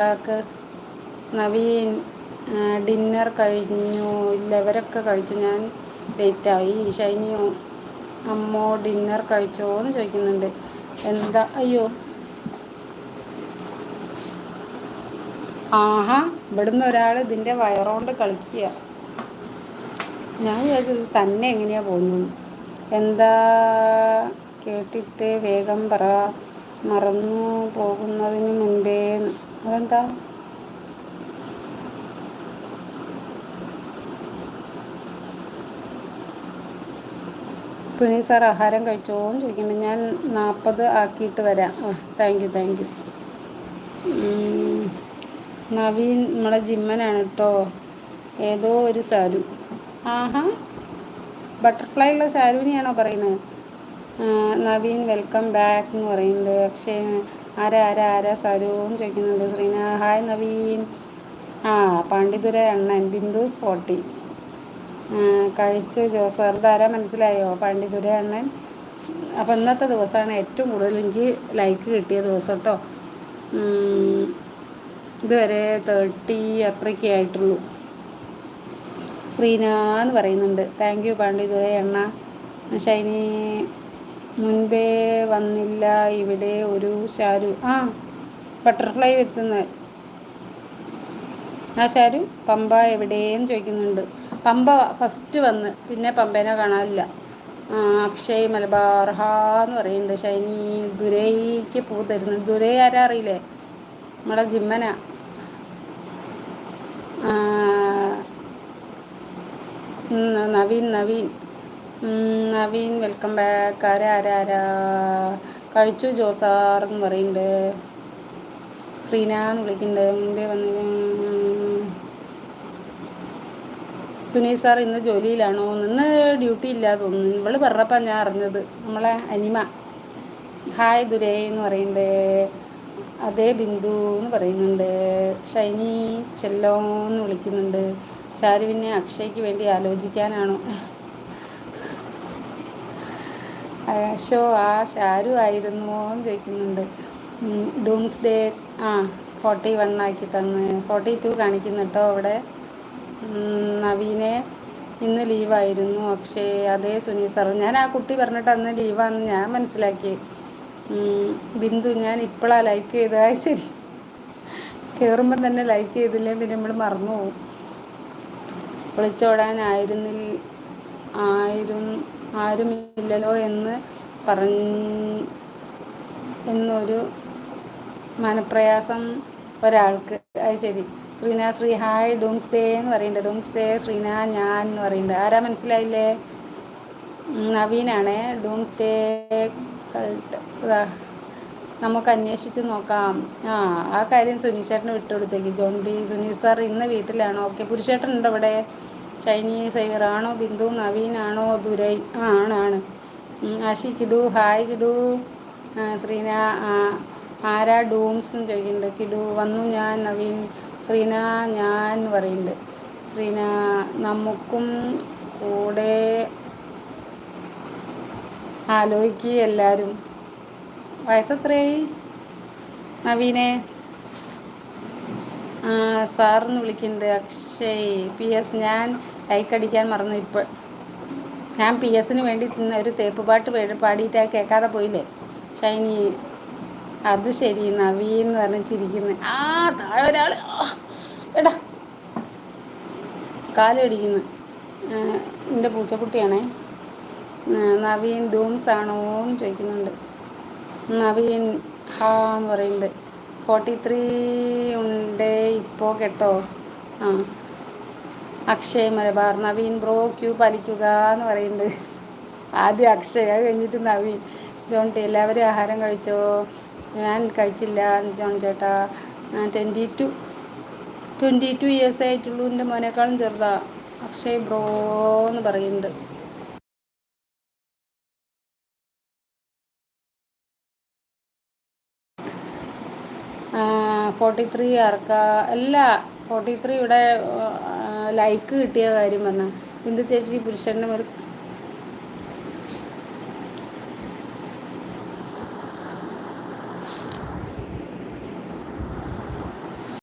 ക്ക് നവീൻ ഡിന്നർ കഴിഞ്ഞു. ഇല്ല, ഇവരൊക്കെ കഴിച്ചു, ഞാൻ ലേറ്റായി. ഷൈനിയോ അമ്മോ ഡിന്നർ കഴിച്ചോ എന്ന് ചോദിക്കുന്നുണ്ട്. എന്താ അയ്യോ, ആഹാ, ഇവിടുന്ന് ഒരാൾ ഇതിൻ്റെ വയറുകൊണ്ട് കളിക്കുക. ഞാൻ വിചാരിച്ചത് തന്നെ എങ്ങനെയാ പോകുന്നത്. എന്താ കേട്ടിട്ട് വേഗം പറ, മറന്നു പോകുന്നതിന് മുൻപേ. അതെന്താ? സുനിൽ സാർ ആഹാരം കഴിച്ചോ എന്ന് ചോദിക്കുന്നുണ്ട്. ഞാൻ 40 ആക്കിയിട്ട് വരാം. Thank you. നവീൻ നമ്മളെ ജിമ്മനാണ് കേട്ടോ. ഏതോ ഒരു സാരു. ആഹാ, ബട്ടർഫ്ലൈ ഉള്ള സാരുവിനെയാണോ പറയുന്നത്? നവീൻ വെൽക്കം ബാക്ക് എന്ന് പറയുന്നുണ്ട്. അക്ഷയ് ആരാ സാരു എന്ന് ചോദിക്കുന്നുണ്ട്. ശ്രീന ഹായ് നവീൻ. പാണ്ഡിതുര അണ്ണൻ ബിന്ദു സ്പോട്ടി കഴിച്ചു. ജോസാർ ആരാ മനസ്സിലായോ? പാണ്ഡിതുര അണ്ണൻ. അപ്പം ഇന്നത്തെ ദിവസമാണ് ഏറ്റവും കൂടുതൽ എനിക്ക് ലൈക്ക് കിട്ടിയ ദിവസം കേട്ടോ. ഇതുവരെ 30 അത്രയ്ക്കേ ആയിട്ടുള്ളൂ. ശ്രീന എന്ന് പറയുന്നുണ്ട്. താങ്ക് യു പാണ്ഡിതുര എണ്ണ. ഷൈനി മുൻപേ വന്നില്ല ഇവിടെ ഒരു ഷാരു. ബട്ടർഫ്ലൈ വരുത്തുന്നത് ഷാരു. പമ്പ എവിടെയെന്ന് ചോദിക്കുന്നുണ്ട്. പമ്പ ഫസ്റ്റ് വന്ന് പിന്നെ പമ്പേനെ കാണാനില്ല. അക്ഷയ് മലബാർ എന്ന് പറയുന്നുണ്ട്. ഷൈനി ദുരൈക്ക് പൂ തരുന്നത്. ദുരൈ ആരാ അറിയില്ലേ? നമ്മളെ ജിമ്മനാ. Naveen welcome back. ആരാ കഴിച്ചു ജോസാർ എന്ന് പറയുന്നുണ്ട്. ശ്രീന എന്ന് വിളിക്കുന്നുണ്ട്. മുമ്പേ വന്ന് സുനീൽ സാർ ഇന്ന് ജോലിയിലാണോ? ഇന്ന് ഡ്യൂട്ടി ഇല്ല തോന്നുന്നു. ഇവള് പറഞ്ഞപ്പോൾ ഞാൻ അറിഞ്ഞത്. നമ്മളെ അനിമ ഹായ് ദുരൈ എന്ന് പറയുന്നുണ്ട്. അതേ ബിന്ദു എന്ന് പറയുന്നുണ്ട്. ഷൈനി ചെല്ലോ എന്ന് വിളിക്കുന്നുണ്ട്. ഷാരുവിനെ അക്ഷയ്ക്ക് വേണ്ടി ആലോചിക്കാനാണോ? ഷാരു ആയിരുന്നോ എന്ന് ചോദിക്കുന്നുണ്ട്. ഡൂംസ്ഡേ 41 ആക്കി തന്ന് 42 കാണിക്കുന്നു കേട്ടോ അവിടെ. നവീനെ ഇന്ന് ലീവായിരുന്നു അക്ഷയ്. അതേ സുനീൽ സാർ. ഞാൻ ആ കുട്ടി പറഞ്ഞിട്ട് അന്ന് ലീവാണെന്ന് ഞാൻ മനസ്സിലാക്കി. ബിന്ദു ഞാൻ ഇപ്പോഴാണ് ലൈക്ക് ചെയ്തത്. ശരി, കയറുമ്പം തന്നെ ലൈക്ക് ചെയ്തില്ലേ പിന്നെ നമ്മൾ മറന്നു പോകും. ആരുമില്ലല്ലോ എന്ന് എന്നൊരു മനപ്രയാസം ഒരാൾക്ക്. അത് ശരി. ശ്രീന ശ്രീ ഹായ് ഡൂംസ്ഡേ എന്ന് പറയുന്നുണ്ട്. ഡൂംസ്ഡേ ശ്രീന ഞാൻ എന്ന് പറയുന്നുണ്ട്. ആരാ മനസ്സിലായില്ലേ? നവീനാണേ. ഡൂംസ്ഡേ നമുക്ക് അന്വേഷിച്ച് നോക്കാം. ആ കാര്യം സുനീഷേട്ടന് വിട്ടുകൊടുത്തേക്ക്. ജോൺ ഡി സുനീൽ സാർ ഇന്ന് വീട്ടിലാണോ? ഓക്കെ. പുരുഷേട്ടൻ ഉണ്ടോ ഇവിടെ? ഷൈനി സൈവർ ആണോ? ബിന്ദു നവീനാണോ? ദുരൈ ആണ്. ആഷി കിഡു ഹായ് കിഡു. ശ്രീന ആരാ ഡൂംസ് എന്ന് ചോദിക്കുന്നുണ്ട്. കിഡു വന്നു ഞാൻ. നവീൻ ശ്രീന ഞാൻ എന്ന് പറയുന്നുണ്ട്. ശ്രീന നമുക്കും കൂടെ ആലോചിക്കുക എല്ലാവരും. വയസ്സെത്രയായി നവീനെ? സാറിന്ന് വിളിക്കുന്നുണ്ട്. അക്ഷയ് PS ഞാൻ ലൈക്ക് അടിക്കാൻ മറന്നു. ഇപ്പോൾ ഞാൻ PS വേണ്ടി ഒരു തേപ്പ് പാട്ട് പാടിയിട്ട് കേൾക്കാതെ പോയില്ലേ ഷൈനി? അത് ശരി. നവീൻ എന്ന് പറഞ്ഞ് ചിരിക്കുന്നു. താഴെ ഒരാൾ എടാ കാലടിക്കുന്നു. എൻ്റെ പൂച്ചക്കുട്ടിയാണേ. നവീൻ ഡൂംസ് ആണോ എന്ന് ചോദിക്കുന്നുണ്ട്. നവീൻ എന്ന് പറയുന്നുണ്ട്. 43 ഉണ്ട് ഇപ്പോൾ കേട്ടോ. അക്ഷയ് മലബാർ. നവീൻ ബ്രോ ക്യൂ പാലിക്കുക എന്ന് പറയുന്നുണ്ട്. ആദ്യം അക്ഷയ്, അത് കഴിഞ്ഞിട്ട് നവീൻ. ജോൺ ടി എല്ലാവരും ആഹാരം കഴിച്ചോ? ഞാൻ കഴിച്ചില്ല ജോൺ ചേട്ടാ. 22 ഇയേഴ്സ് ആയിട്ടുള്ളൂ. എൻ്റെ മോനേക്കാളും ചെറുതാ. അക്ഷയ് ബ്രോ എന്ന് പറയുന്നുണ്ട്. ആ 43 ആർക്കാ? അല്ല 43 ഇവിടെ ലൈക്ക് കിട്ടിയ കാര്യം പറഞ്ഞ ബിന്ദു ചേച്ചി പുരുഷൻ്റെ ഒരു